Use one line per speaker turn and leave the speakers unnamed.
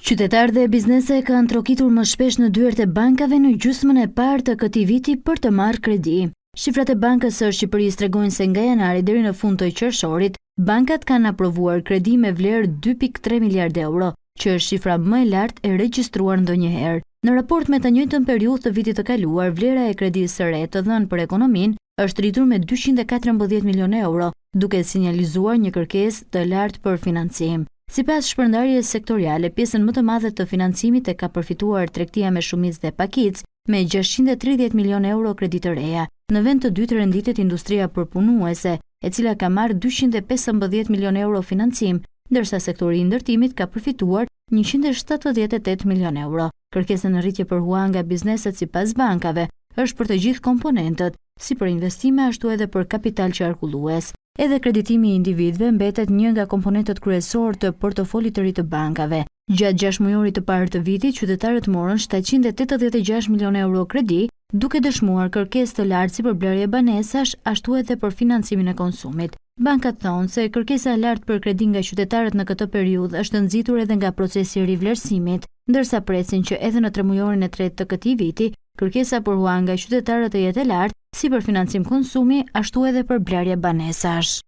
Qytetarët dhe biznese kanë trokitur më shpesh në dyert e bankave në gjysmën e parë të këtij viti për të marrë kredi. Shifrat e Bankës së Shqipërisë tregojnë se nga janari deri në fund të qershorit, bankat kanë aprovuar kredi me vlerë 2.3 miliardë euro, që është shifra më e lartë e regjistruar ndonjëherë. Në raport me të njëjtën periudhë të vitit të kaluar, vlera e kredisë së re të dhënë për ekonominë është rritur me 214 milionë euro, duke sinjalizuar një kërkesë të lartë për financim. Sipas shpërndarjes sektoriale, pjesën më të madhe të financimit e ka përfituar tregtia me shumicë dhe pakicë me 630 milionë euro kredi të reja. Në vend të dytë renditet industria përpunuese, e cila ka marrë 215 milionë euro financim, ndërsa sektori i ndërtimit ka përfituar 178 milionë euro. Kërkesa në rritje për hua nga bizneset sipas bankave është për të gjithë komponentët, si për investime ashtu edhe për kapital qarkullues. Edhe kreditimi i individëve mbetet një nga komponentët kryesorë të portofolit të ri të bankave. Gjatë 6 mujorit të parë të vitit, qytetarët morën 786 milionë euro kredi, duke dëshmuar kërkesë të lartë si për blerje banesash, ashtu edhe për financimin e konsumit. Bankat thonë se kërkesa e lartë për kredi nga qytetarët në këtë periudhë është nxitur edhe nga procesi i rivlerësimit, ndërsa presin që edhe në 3 mujorin e tretë të këtij viti, kërkesa për hua nga qytetarët të jetë e lartë, si për financim konsumi, ashtu edhe për blerje banesash.